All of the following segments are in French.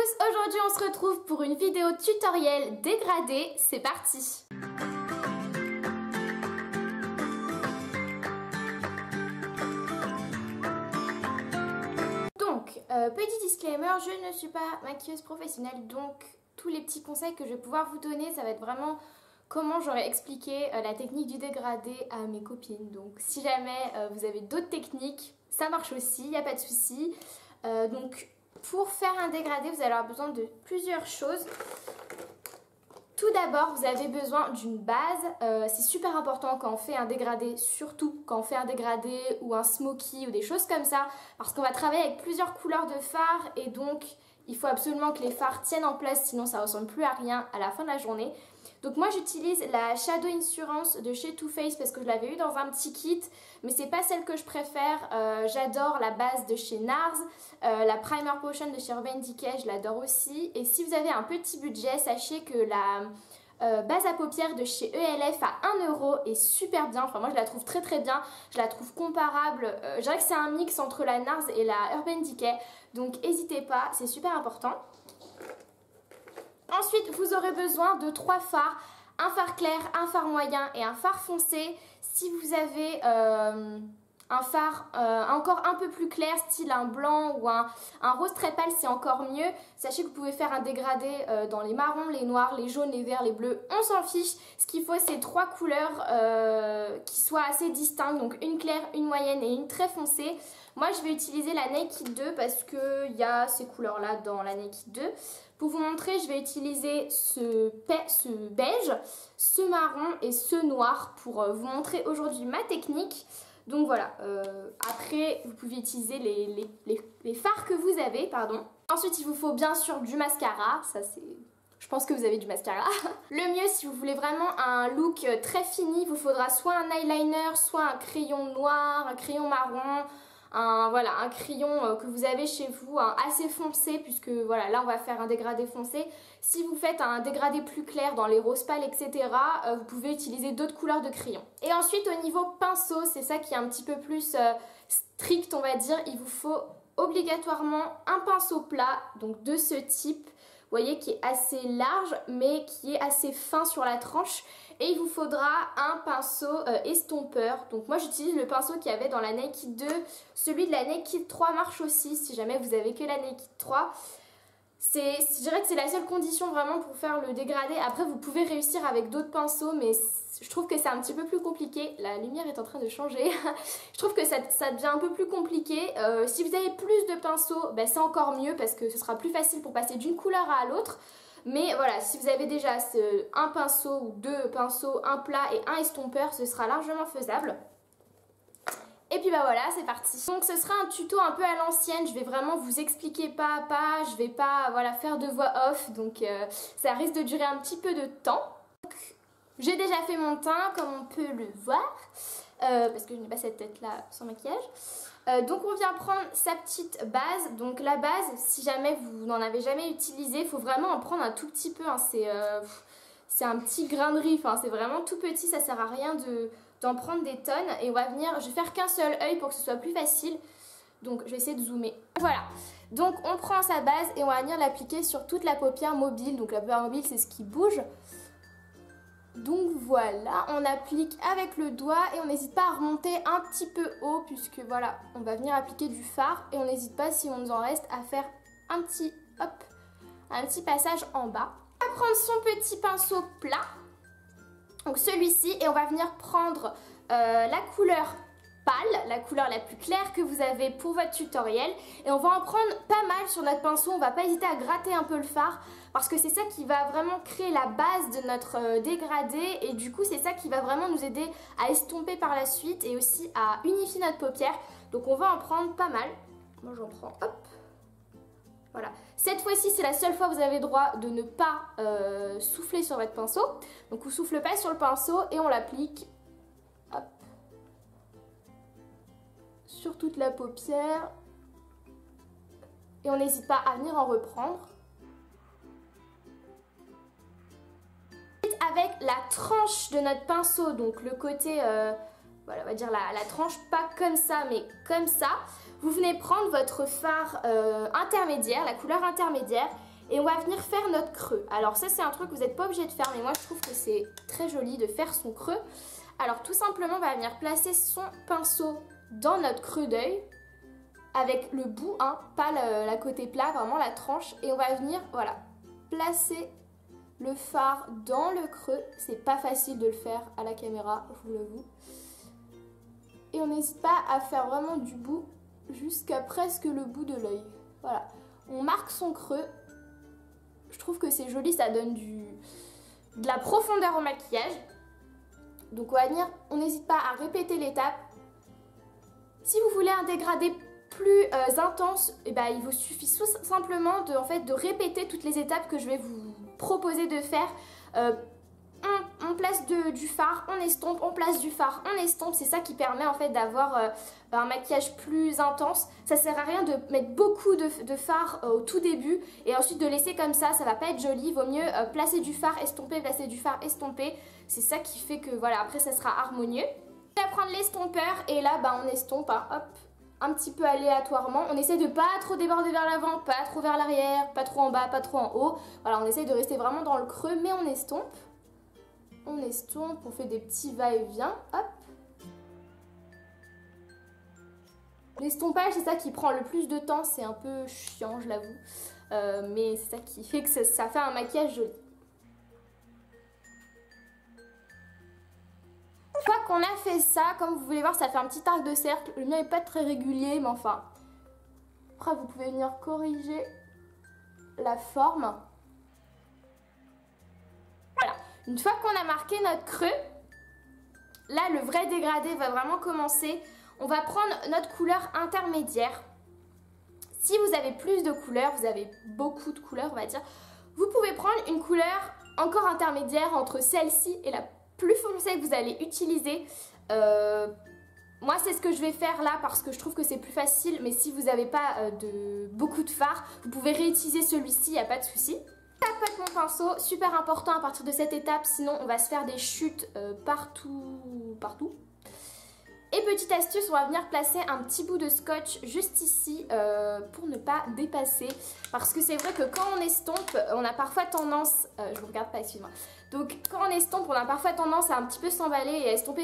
tous, aujourd'hui on se retrouve pour une vidéo tutoriel dégradé, c'est parti. Donc, petit disclaimer, je ne suis pas maquilleuse professionnelle, donc tous les petits conseils que je vais pouvoir vous donner, ça va être vraiment comment j'aurais expliqué la technique du dégradé à mes copines. Donc si jamais vous avez d'autres techniques, ça marche aussi, il n'y a pas de souci. Donc pour faire un dégradé, vous allez avoir besoin de plusieurs choses. Tout d'abord, vous avez besoin d'une base. C'est super important quand on fait un dégradé, surtout quand on fait un dégradé ou un smoky ou des choses comme ça, parce qu'on va travailler avec plusieurs couleurs de fard et donc il faut absolument que les fards tiennent en place, sinon ça ressemble plus à rien à la fin de la journée. Donc moi j'utilise la Shadow Insurance de chez Too Faced parce que je l'avais eu dans un petit kit, mais c'est pas celle que je préfère. J'adore la base de chez NARS, la Primer Potion de chez Urban Decay, je l'adore aussi. Et si vous avez un petit budget, sachez que la base à paupières de chez ELF à 1 € est super bien. Enfin moi je la trouve très bien, je la trouve comparable. Je dirais que c'est un mix entre la NARS et la Urban Decay, donc n'hésitez pas, c'est super important. Ensuite, vous aurez besoin de 3 fards, un fard clair, un fard moyen et un fard foncé. Si vous avez un fard encore un peu plus clair, style un blanc ou un rose très pâle, c'est encore mieux. Sachez que vous pouvez faire un dégradé dans les marrons, les noirs, les jaunes, les verts, les bleus, on s'en fiche. Ce qu'il faut, c'est 3 couleurs qui soient assez distinctes, donc une claire, une moyenne et une très foncée. Moi, je vais utiliser la Naked 2 parce qu'il y a ces couleurs-là dans la Naked 2. Pour vous montrer, je vais utiliser ce beige, ce marron et ce noir pour vous montrer aujourd'hui ma technique. Donc voilà, après vous pouvez utiliser les fards que vous avez, pardon. Ensuite il vous faut bien sûr du mascara, ça c'est... Je pense que vous avez du mascara. Le mieux, si vous voulez vraiment un look très fini, il vous faudra soit un eyeliner, soit un crayon noir, un crayon marron, un crayon que vous avez chez vous, assez foncé, puisque voilà, là on va faire un dégradé foncé. Si vous faites un dégradé plus clair dans les roses pâles, etc., vous pouvez utiliser d'autres couleurs de crayon. Et ensuite au niveau pinceau, c'est ça qui est un petit peu plus strict, on va dire, il vous faut obligatoirement un pinceau plat, donc de ce type, vous voyez, qui est assez large mais qui est assez fin sur la tranche. Et il vous faudra un pinceau estompeur. Donc moi j'utilise le pinceau qu'il y avait dans la Naked 2. Celui de la Naked 3 marche aussi si jamais vous avez que la Naked 3. Je dirais que c'est la seule condition vraiment pour faire le dégradé. Après vous pouvez réussir avec d'autres pinceaux, mais je trouve que c'est un petit peu plus compliqué. La lumière est en train de changer. Je trouve que ça devient un peu plus compliqué. Si vous avez plus de pinceaux, ben c'est encore mieux parce que ce sera plus facile pour passer d'une couleur à l'autre. Mais voilà, si vous avez déjà un pinceau ou 2 pinceaux, un plat et un estompeur, ce sera largement faisable. Et puis bah voilà, c'est parti. Donc ce sera un tuto un peu à l'ancienne, je vais vraiment vous expliquer pas à pas, je vais pas faire de voix off, donc ça risque de durer un petit peu de temps. J'ai déjà fait mon teint comme on peut le voir, parce que je n'ai pas cette tête là sans maquillage. Donc on vient prendre sa petite base. Donc la base, si jamais vous n'en avez jamais utilisé, il faut vraiment en prendre un tout petit peu, hein. C'est un petit grain de riz, c'est vraiment tout petit, ça sert à rien d'en prendre des tonnes. Et on va venir, je vais faire qu'un seul œil pour que ce soit plus facile. Donc je vais essayer de zoomer. Voilà, donc on prend sa base et on va venir l'appliquer sur toute la paupière mobile. Donc la paupière mobile, c'est ce qui bouge. Donc voilà, on applique avec le doigt et on n'hésite pas à remonter un petit peu haut puisque voilà, on va venir appliquer du fard et on n'hésite pas, si on nous en reste, à faire un petit passage en bas. On va prendre son petit pinceau plat, donc celui-ci, et on va venir prendre la couleur pâle, la couleur la plus claire que vous avez pour votre tutoriel, et on va en prendre pas mal sur notre pinceau. On va pas hésiter à gratter un peu le fard parce que c'est ça qui va vraiment créer la base de notre dégradé, et du coup c'est ça qui va vraiment nous aider à estomper par la suite et aussi à unifier notre paupière. Donc on va en prendre pas mal. Moi j'en prends, hop, voilà. Cette fois-ci c'est la seule fois que vous avez le droit de ne pas souffler sur votre pinceau. Donc on souffle pas sur le pinceau et on l'applique, hop, sur toute la paupière, et on n'hésite pas à venir en reprendre. Avec la tranche de notre pinceau, donc le côté, voilà, on va dire la tranche pas comme ça mais comme ça, vous venez prendre votre fard intermédiaire, la couleur intermédiaire, Et on va venir faire notre creux. Alors ça c'est un truc que vous n'êtes pas obligé de faire, mais moi je trouve que c'est très joli de faire son creux. Alors tout simplement on va venir placer son pinceau dans notre creux d'œil avec le bout, hein, pas la côté plat, vraiment la tranche. Et on va venir, voilà, placer le fard dans le creux. C'est pas facile de le faire à la caméra, je vous l'avoue. Et on n'hésite pas à faire vraiment du bout jusqu'à presque le bout de l'œil. Voilà, on marque son creux. Je trouve que c'est joli, ça donne de la profondeur au maquillage. Donc on va venir, on n'hésite pas à répéter l'étape. Si vous voulez un dégradé plus intense, eh ben, il vous suffit simplement de répéter toutes les étapes que je vais vous proposer de faire. On place du fard, on estompe, on place du fard, on estompe. C'est ça qui permet en fait d'avoir un maquillage plus intense. Ça sert à rien de mettre beaucoup de fard au tout début et ensuite de laisser comme ça va pas être joli. Il vaut mieux placer du fard, estomper, placer du fard, estomper. C'est ça qui fait que voilà, après ça sera harmonieux. On va prendre l'estompeur et là on estompe, hein, hop, un petit peu aléatoirement. On essaie de pas trop déborder vers l'avant, pas trop vers l'arrière, pas trop en bas, pas trop en haut. Voilà, on essaie de rester vraiment dans le creux, mais on estompe. On estompe, on fait des petits va-et-vient, hop. L'estompage, c'est ça qui prend le plus de temps, c'est un peu chiant, je l'avoue. Mais c'est ça qui fait que ça fait un maquillage joli. Une fois qu'on a fait ça, comme vous pouvez voir, ça fait un petit arc de cercle. Le mien n'est pas très régulier, mais enfin. Après, vous pouvez venir corriger la forme. Voilà. Une fois qu'on a marqué notre creux, là, le vrai dégradé va vraiment commencer. On va prendre notre couleur intermédiaire. Si vous avez plus de couleurs, vous avez beaucoup de couleurs, on va dire, vous pouvez prendre une couleur encore intermédiaire entre celle-ci et la plus foncée que vous allez utiliser. Moi c'est ce que je vais faire là parce que je trouve que c'est plus facile, mais si vous n'avez pas beaucoup de fard, vous pouvez réutiliser celui-ci, il n'y a pas de souci. Je tapote mon pinceau, super important à partir de cette étape, sinon on va se faire des chutes partout. Et petite astuce, on va venir placer un petit bout de scotch juste ici pour ne pas dépasser. Parce que c'est vrai que quand on estompe, on a parfois tendance... je vous regarde pas, excuse-moi. Donc quand on estompe, on a parfois tendance à un petit peu s'emballer et à estomper,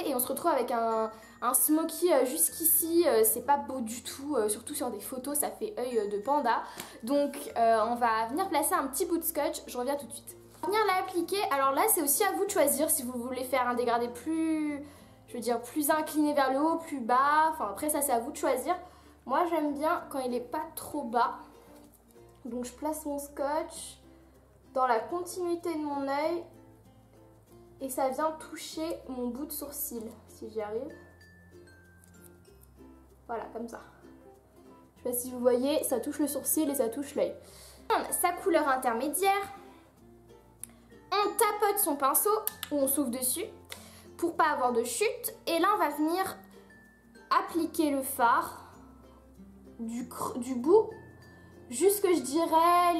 et on se retrouve avec un smoky jusqu'ici. C'est pas beau du tout, surtout sur des photos, ça fait œil de panda. Donc on va venir placer un petit bout de scotch, je reviens tout de suite. On va venir l'appliquer, alors là c'est aussi à vous de choisir si vous voulez faire un dégradé plus... Je veux dire plus incliné vers le haut, plus bas, enfin après ça c'est à vous de choisir. Moi j'aime bien quand il n'est pas trop bas. Donc je place mon scotch dans la continuité de mon œil et ça vient toucher mon bout de sourcil, si j'y arrive. Voilà, comme ça. Je sais pas si vous voyez, ça touche le sourcil et ça touche l'œil. Sa couleur intermédiaire, on tapote son pinceau ou on souffle dessus pour pas avoir de chute. Et là on va venir appliquer le fard du bout jusque je dirais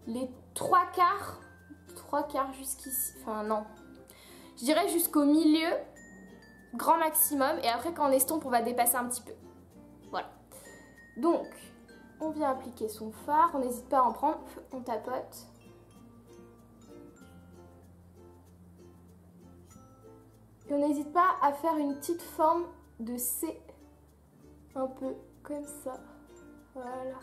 les trois quarts jusqu'ici, enfin non, je dirais jusqu'au milieu grand maximum, et après quand on estompe on va dépasser un petit peu. Voilà, donc on vient appliquer son fard, on n'hésite pas à en prendre, on tapote. Et on n'hésite pas à faire une petite forme de C, un peu comme ça, voilà.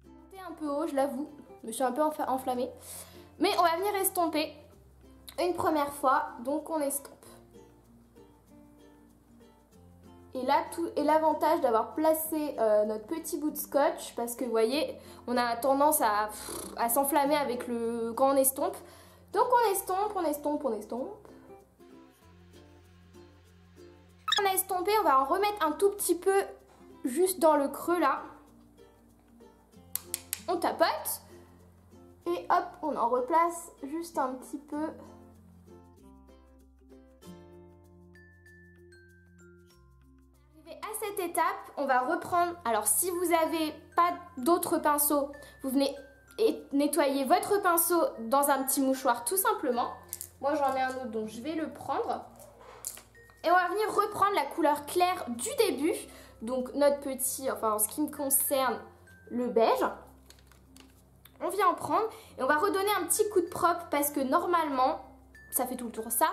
Montez un peu haut, je l'avoue, je me suis un peu enflammée. Mais on va venir estomper une première fois, donc on estompe. Et là, tout est l'avantage d'avoir placé notre petit bout de scotch, parce que vous voyez, on a tendance à s'enflammer avec quand on estompe. Donc on estompe, on estompe, on estompe. On a estompé, on va en remettre un tout petit peu juste dans le creux là. On tapote. Et hop, on en replace juste un petit peu. À cette étape, on va reprendre, alors si vous n'avez pas d'autres pinceaux, vous venez nettoyer votre pinceau dans un petit mouchoir tout simplement. Moi j'en ai un autre donc je vais le prendre. Et on va venir reprendre la couleur claire du début. Donc notre petit, enfin en ce qui me concerne, le beige. On vient en prendre et on va redonner un petit coup de propre parce que normalement, ça fait tout le tour ça.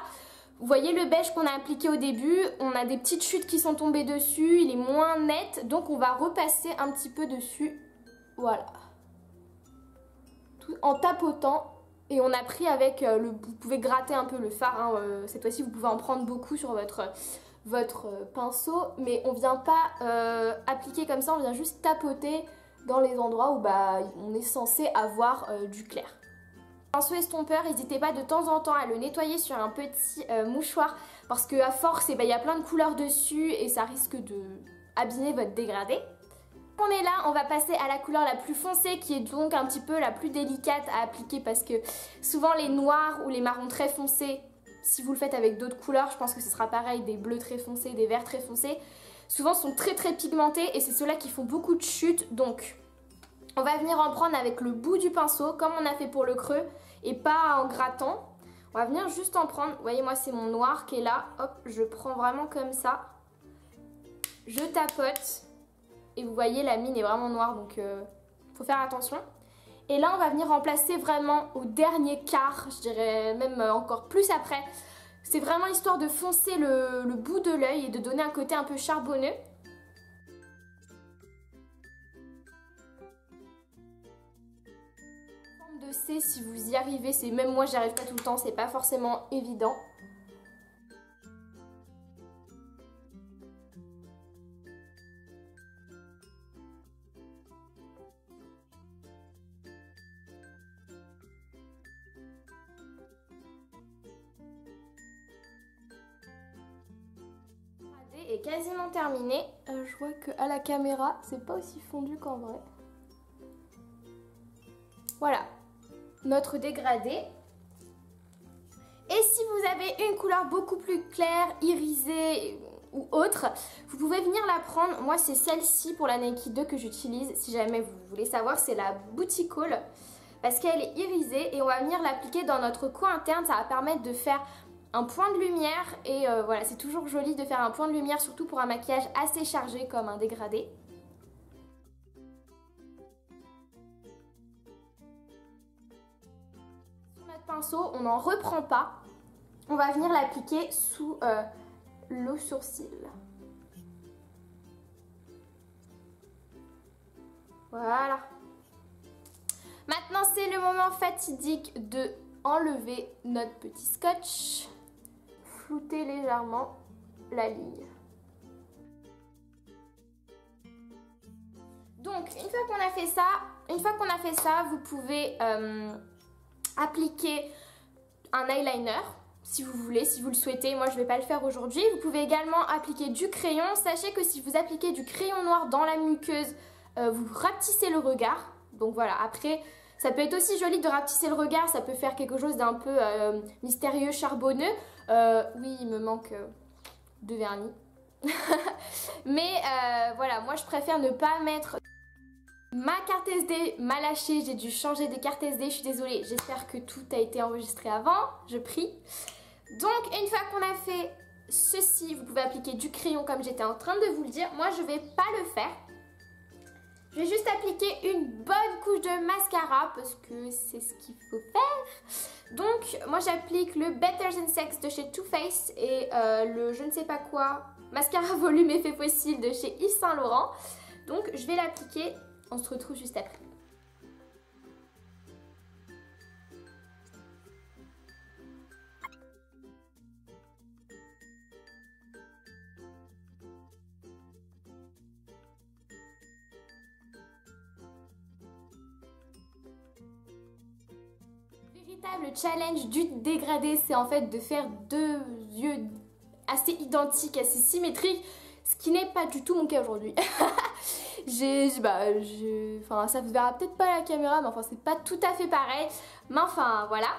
Vous voyez le beige qu'on a appliqué au début, on a des petites chutes qui sont tombées dessus, il est moins net. Donc on va repasser un petit peu dessus, voilà. Tout en tapotant. Et on a pris avec le... Vous pouvez gratter un peu le fard, hein, cette fois-ci vous pouvez en prendre beaucoup sur votre pinceau. Mais on vient pas appliquer comme ça, on vient juste tapoter dans les endroits où bah, on est censé avoir du clair. Pinceau estompeur, n'hésitez pas de temps en temps à le nettoyer sur un petit mouchoir parce qu'à force, il y a plein de couleurs dessus et ça risque de abîmer votre dégradé. On est là, on va passer à la couleur la plus foncée qui est donc un petit peu la plus délicate à appliquer parce que souvent les noirs ou les marrons très foncés, si vous le faites avec d'autres couleurs, je pense que ce sera pareil, des bleus très foncés, des verts très foncés, souvent sont très pigmentés et c'est ceux-là qui font beaucoup de chutes. Donc on va venir en prendre avec le bout du pinceau comme on a fait pour le creux et pas en grattant. On va venir juste en prendre, vous voyez moi c'est mon noir qui est là, hop, je prends vraiment comme ça, je tapote. Et vous voyez la mine est vraiment noire donc faut faire attention. Et là on va venir remplacer vraiment au dernier quart, je dirais même encore plus après. C'est vraiment histoire de foncer le bout de l'œil et de donner un côté un peu charbonneux. Forme de C si vous y arrivez, c'est même moi j'y arrive pas tout le temps, c'est pas forcément évident. Est quasiment terminé. Je vois que à la caméra c'est pas aussi fondu qu'en vrai. Voilà notre dégradé. Et si vous avez une couleur beaucoup plus claire, irisée ou autre, vous pouvez venir la prendre. Moi c'est celle-ci pour la Nike 2 que j'utilise. Si jamais vous voulez savoir, c'est la Bouticole parce qu'elle est irisée et on va venir l'appliquer dans notre coin interne. Ça va permettre de faire un point de lumière et voilà, c'est toujours joli de faire un point de lumière, surtout pour un maquillage assez chargé comme un dégradé. Sur notre pinceau, on n'en reprend pas. On va venir l'appliquer sous le sourcil. Voilà. Maintenant, c'est le moment fatidique de enlever notre petit scotch. Flouter légèrement la ligne. Donc une fois qu'on a fait ça, vous pouvez appliquer un eyeliner si vous voulez, si vous le souhaitez. Moi je ne vais pas le faire aujourd'hui. Vous pouvez également appliquer du crayon. Sachez que si vous appliquez du crayon noir dans la muqueuse, vous rapetissez le regard. Donc voilà, après ça peut être aussi joli de rapetisser le regard, ça peut faire quelque chose d'un peu mystérieux, charbonneux. Oui, il me manque de vernis. Mais voilà, moi je préfère ne pas mettre... Ma carte SD m'a lâché, j'ai dû changer des cartes SD, je suis désolée. J'espère que tout a été enregistré avant, je prie. Donc une fois qu'on a fait ceci, vous pouvez appliquer du crayon comme j'étais en train de vous le dire. Moi je vais pas le faire. Je vais juste appliquer une bonne couche de mascara parce que c'est ce qu'il faut faire. Donc moi j'applique le Better Than Sex de chez Too Faced et le je ne sais pas quoi mascara volume effet fossile de chez Yves Saint Laurent. Donc je vais l'appliquer, on se retrouve juste après. Le challenge du dégradé, c'est en fait de faire deux yeux assez identiques, assez symétriques, ce qui n'est pas du tout mon cas aujourd'hui. Enfin, ça vous verra peut-être pas à la caméra, mais enfin c'est pas tout à fait pareil. Mais enfin voilà.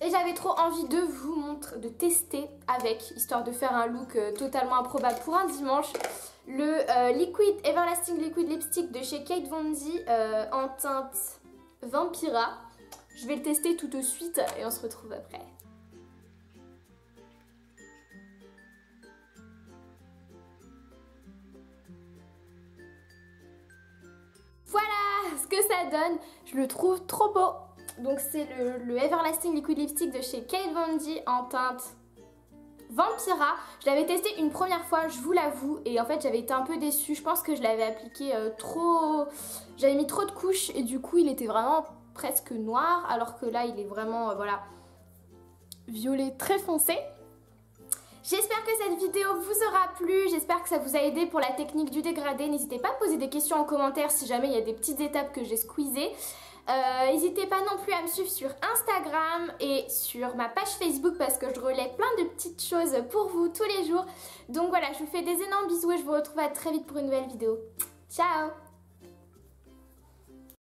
Et j'avais trop envie de vous montrer, de tester avec, histoire de faire un look totalement improbable pour un dimanche. Le Liquid Everlasting Liquid Lipstick de chez Kate Von D en teinte Vampira. Je vais le tester tout de suite et on se retrouve après. que ça donne. Je le trouve trop beau. Donc c'est le Everlasting Liquid Lipstick de chez Kate Von D en teinte Vampira. Je l'avais testé une première fois, je vous l'avoue, et en fait j'avais été un peu déçue. Je pense que je l'avais appliqué trop... J'avais mis trop de couches et du coup il était vraiment presque noir, alors que là il est vraiment, voilà, violet très foncé. J'espère que cette vidéo vous aura plu, j'espère que ça vous a aidé pour la technique du dégradé. N'hésitez pas à poser des questions en commentaire si jamais il y a des petites étapes que j'ai squeezées. N'hésitez pas non plus à me suivre sur Instagram et sur ma page Facebook parce que je relais plein de petites choses pour vous tous les jours. Donc voilà, je vous fais des énormes bisous et je vous retrouve à très vite pour une nouvelle vidéo. Ciao!